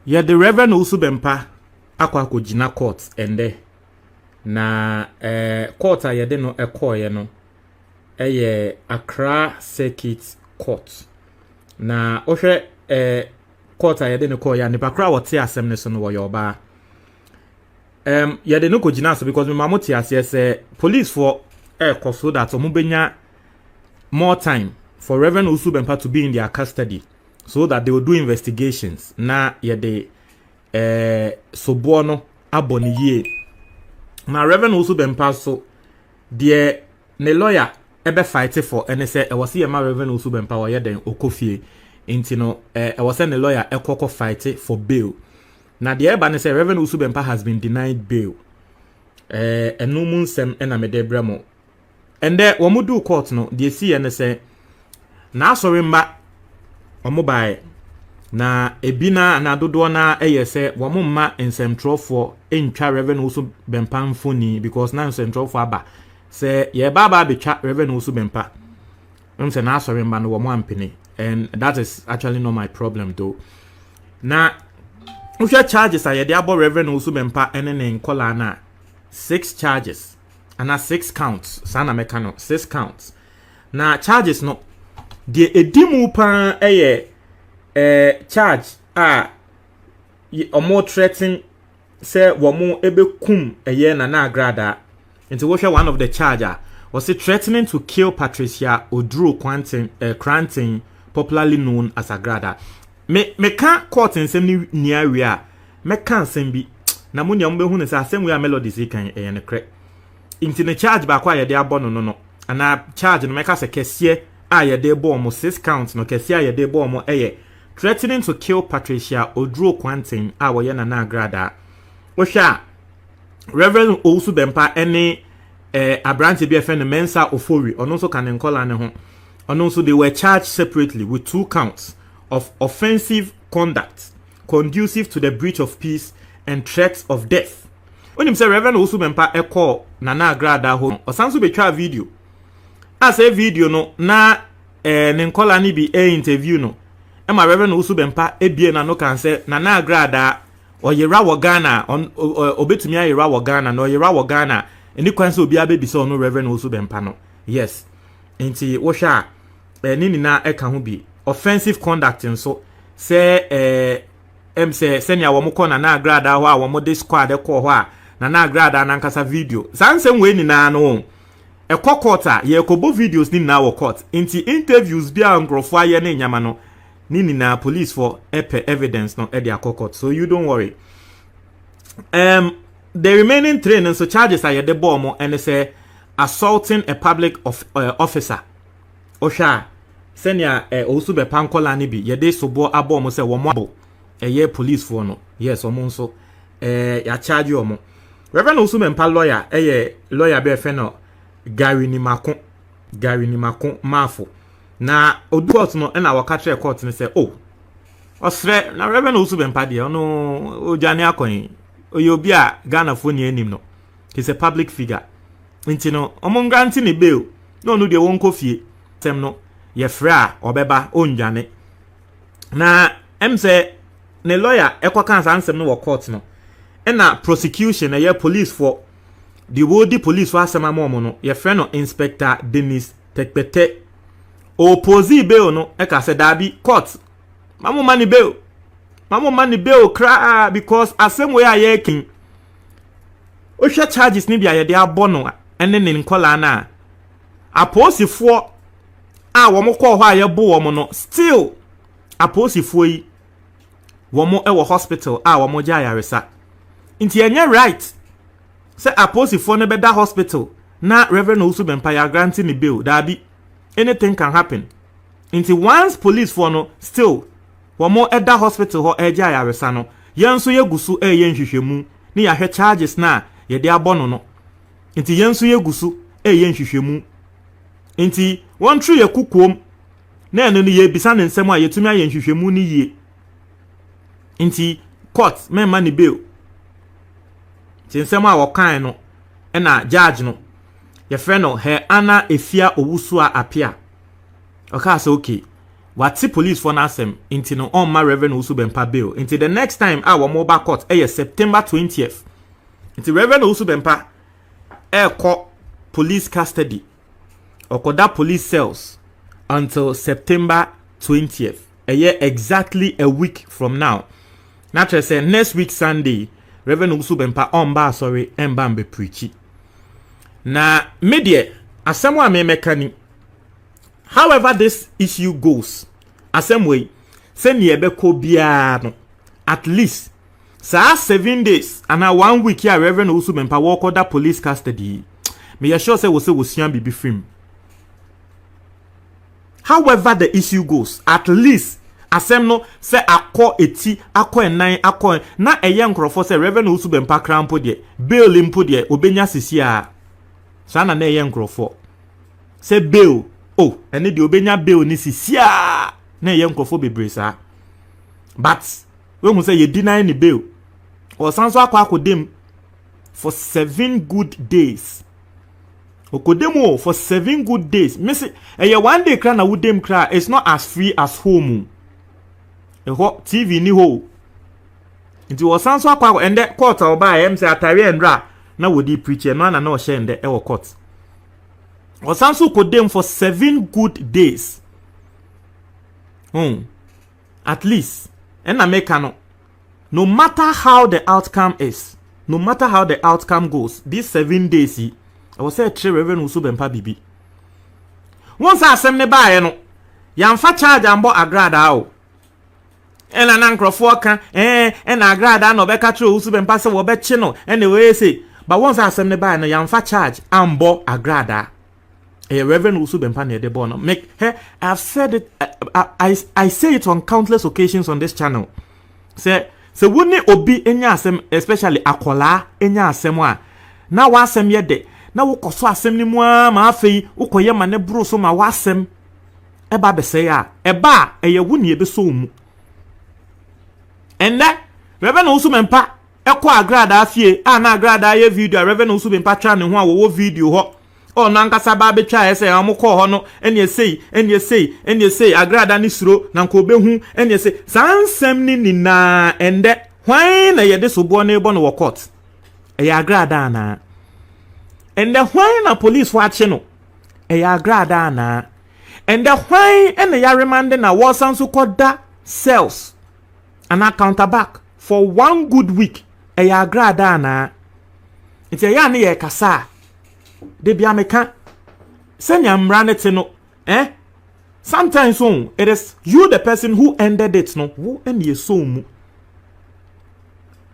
Yeah, the Reverend Owusu Bempah akwa jina court ende na court a yede no ekoye no eye Accra Circuit Court na ohwe court a yede no koya ne bakra wote asem ne so no wo yoba yede no ko jina so because me mamoti ase police for so that omubenya more time for Reverend Owusu Bempah to be in their custody so that they will do investigations na yede sobono aboni ye na Reverend Owusu Bempah so de ne lawyer ebe fight for ene say e was ma Reverend Owusu Bempah wo yeden okofie inti no e was ne lawyer ekoko fight for bail na de eba ne say Reverend Owusu Bempah has been denied bail enum nsem ena medebramo ende wo mu do court no de si ene say na asori mba omobae na ebina na dodo na eyese wo mma nsɛmtrɔfo entwa Reverend Owusu Bempah mfoni because na nsɛmtrɔfo aba se ye baba betwa Reverend Owusu Bempah se na asori mba no wo ampene and that is actually not my problem though na usha charges are de abo Reverend Owusu Bempah ene ne nkola na 6 charges and 6 counts sana mekano 6 counts na charges no de edimu pa charge omo threatening say womo ebekum na agrada into one of the charger was it threatening to kill Patricia Oduro Cranton popularly known as Agrada me can court nsem ni area me can nsem bi na munya mbe hu ne say asem we melodies kan ne kre into the charge ba kwa ye de abono no ana charge no me ka se kese ye de bo mo 6 counts no kese ye de bo mo threatening to kill Patricia Oduro Cranton woye na agrada ohwa Reverend Owusu Bempah any abrante bi efe no Mensa Ofori ono so kan nkola ne ho ono so they were charged separately with 2 counts of offensive conduct conducive to the breach of peace and threats of death. When him say Reverend Owusu Bempah call na agrada ho osanso betwa video as a video no na ne nkola ni bi interview no Emma Reverend Owusu Bempah ebie na no kan say na agrada oyera wo Ghana obetumi ayera wo Ghana na oyera wo Ghana eni kwan se obi abebi so no Reverend Owusu Bempah no yes enti wo hwa ni na eka ho bi offensive conduct nso say say senya wo mko na agrada ho a wo mo de squad ko ho a na agrada na nkasa video sansem we ni na no ekokota ye kobo videos ni na wo court enti interviews bia nkrofo aye na nyama no ni na police for evidence no e dia court so you don't worry. The remaining 3 and so charges are the bomb and say assaulting a public officer osha senior Owusu Bempah nkola ni bi ye de sobo abom say wo mo ye police for no yes omo nso ya charge omo Reverend Owusu Bempah lawyer lawyer be fe no Gary ni mako mafo na odu court no na wakatre court ni say oh osre na Reverend Owusu Bempah de no ojane akon oyobi a Ghana fo ni anim no he's a public figure nti no omo granti ni bail no no de won kofie tem no ye fra obeba onjane na say ne lawyer ekwakan ansem no wo court no na prosecution ye police for the wodi police for asema momo no ye friend no Inspector Dennis Tekpete opposi bail no e ka se dabi court mamu mani bail cry because asem we aye kin o hwe charges ni bia ye de abono ene ne nkola na aposifo wo mo ko ho aye bo wo mo no still aposifo yi wo mo e wo hospital wo mo ja yaresa nti enye right say aposifo ne beda hospital na Reverend Owusu Bempah ya granting ni bail dabi anything can happen nti once police for no still wo mo eda hospital ho eja yaresa no yenso yegusu ye nhwehwemu ni ya hwe charges na ye de abono no nti yenso yegusu ye nhwehwemu nti won tru ye kukom na eno ni ye bisa ne nsem a yetumi aye nhwehwemu ni yie nti court memma ni bail nsem a wokan no na judge no ye frɛ no he ana efia Owusu a apia oka say okay wati police for nasem into no on my Reverend Owusu Bempah bail into the next time our mobile court September 20th into Reverend Owusu Bempah court police custody or that police cells until September 20th exactly a week from now. Naturally say next week Sunday Reverend Owusu Bempah on bar sorry embambe preachy na media asemwa me mekani. However this issue goes, same way, send ye beko biano, at least, 7 days, and 1 week here, Reverend Owusu Bempah walk under police custody. Me assure say was be free. However the issue goes, at least, asem no, say akọ eti, akọ nine, akọ, na a young crofo say Reverend Owusu Bempah crampo de, bail impo de, obenya sisia. Sana na young crofo. Say bail. Oh, and the obenya bail ni sisia na ye nkofo bebre sa. But when we say you deny ni bail, or sanso akwa akodem for 7 good days. Okodemo for 7 good days. Me say one day kra na wudem kra, it's not as free as home. TV ni ho. Nti was sanso akwa and the court oba em say atare endra na wodi preacher no na na o share nde e court. Osanso kodem for 7 good days. At least. And Americano. No matter how the outcome is, no matter how the outcome goes, these 7 days, I will say a Reverend Owusu Bempah bibi. Once I send the buy, no, Yamfa charge and bought agrada o. And an uncle for can, and agrada no beka true Owusu Bempah se wo be chino, anyway say. But once I send the buy, no, Yamfa charge and bought agrada. Reverend Owusu Bempah near the bono. Make her. I've said it. I say it on countless occasions on this channel. Say wouldn't obi enya asem, especially akola enya asemwa. Na wasem yede. Na wukoso asem ni mwa ma afei ukoye ma ne bro so ma wasem. Eba bese ya. Eba eye wuni ebe so mu. Ende Reverend Owusu Bempah ekọ agrada afie na agrada ye video Reverend Owusu Bempah twa ne ho a wo video ho. Oh, nankasa ba betwa ese amukọ ho no ene sei agrada ni suro nanko obehu ene sei sansem ni nina ende hwan na ye de sobo na ebo no wo court e agrada na ende hwan na police wache no e agrada na ende hwan ene ya remand na wo sanso koda cells and counter back for 1 good week e agrada na ite ya na ye kasa de bia meka senya mranete no sometimes it is you the person who ended it no wo ene so mu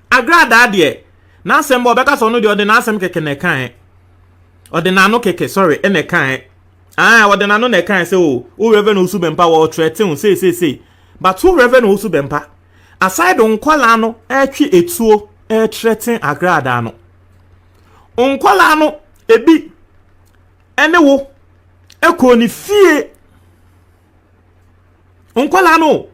agrada de na asem bo beka so no de na asem keke na kan odena no keke sorry ene kan odena no na kan say o Reverend Owusu Bempah wo threaten say but who Reverend Owusu Bempah aside onkola no twi etuo threaten agrada no onkola no ebi ene wo eko ni fie onkola no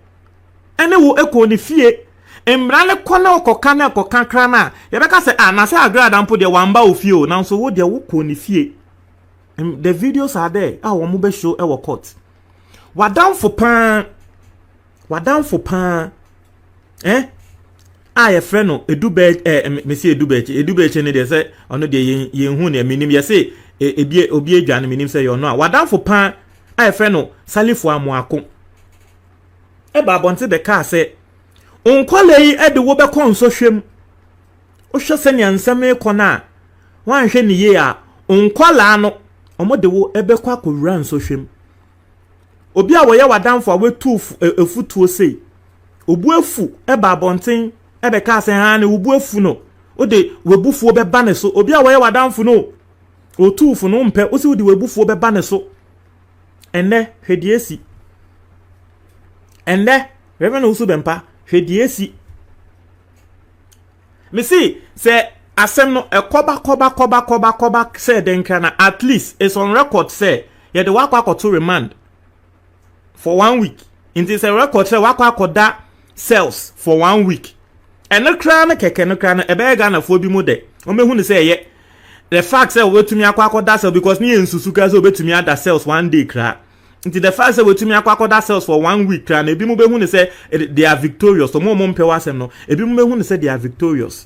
ene wo eko ni fie emrane kona okoka na okoka kra na ye beka se na se agrada mpo de wamba ofie o na so wo de wo ko ni fie. The videos are there wo mo be show e wo court wadam for pan ye friend no edube me se edube ne de se ono de ye hu na minim ye se ebie obi adwane minim se yo no a wadam for pan ye friend no salifo amoako e ba bonte be ka se onkwale yi ede wo be kon so hwem o hwe se nyansam e kona wan hwe ni ye a onkwala no omode wo ebe kwa kowura nso hwem obi a wo ye wadam for wetu efutuo sei obu efu e ba bonten ebe ka se ha ne obu efu no o de webufuo be ba ne so obi a wo ye wadam fu no otufu no mpe o si o de webufuo be ba ne so enne hwediesi enne Reverend Owusu Bempah hwediesi me see say asem no koba say den kana at least it's on record say ye de wakwa to remand for 1 week it is a record say wakwa da cells for 1 week and no kra na keke no kra na ebe ga na fo bi mu de o mehu ni say ye the fact say obetumi akwa da cell because ni ensusu ka say obetumi ada cells 1 day kra Nti the fact say wetumi akwakoda cells for 1 week and ebi mu behu ne say they are victorious. So mo mpewa asem no ebi mu behu ne say they are victorious.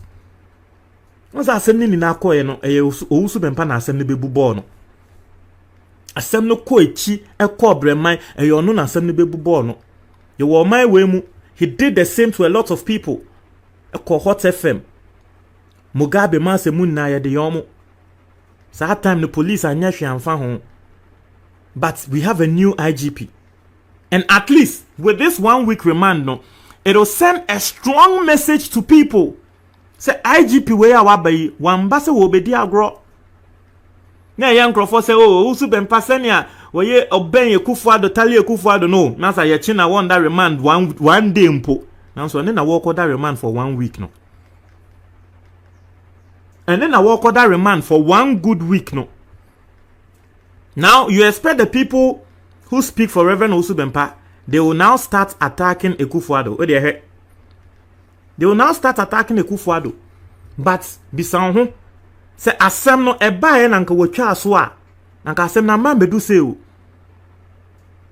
Once asem ni na akoye no Owusu Bempah na asem ne bebu ball no. Asem no ko echi ekọ breman ono na asem ne bebu ball no. Ye wo my way mu he did the same to a lot of people. Ekọ Hot FM. Mugabe man se mun na ye de yomo. So that time the police anya hwe amfa ho. But we have a new IGP. And at least with this 1 week remand, no, it'll send a strong message to people. Say IGP we are wabai, wambase wo be di agro. Na young Crawford say, oh, Owusu Bempah senia, we oben ye Kufuado, tali ye Kufuado, no. Nasa ye china won that remand one day mpo. Now so then I walk that remand for 1 week, no. And then I walk that remand for 1 good week, no. Now, you expect the people who speak for Reverend Owusu Bempah, they will now start attacking Kufuado. They will now start attacking Kufuado. But, bisanhu, se asem no ebae nanka wotwa aso a, nanka asem na man bedu se o.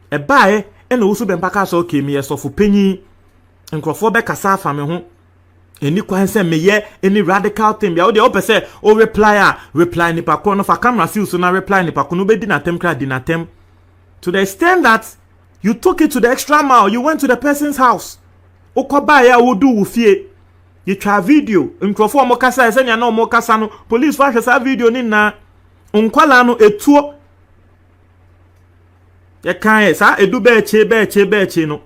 Ebae, ena Owusu Bempah ka so okay, me yesofo panyi, nkrofo be kasa afa me ho. Eni kwan se meye any radical thing bia wo de ope se o reply nipa ko no fa camera see so na reply nipa ko no be di na tem kra di na tem to the extent that you took it to the extra mile. You went to the person's house okoba ya wo du wo fie you try video nkrofo mo kasa se nya na mo kasa no police fa hwesa video ni na onkwala no etuo ye kan sa edu be eche no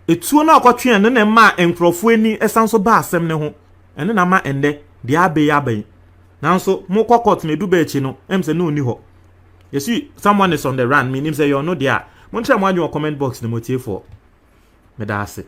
etuo na akotwe ne ne ma enkrofo ani esanso ba asem ne ho ene na ma ende de abe nanso mo kokot na edu ba echi no emse no oni ho. You see someone is on the run meaning say you no there mo nche mo adwo comment box ne motie for me da ase.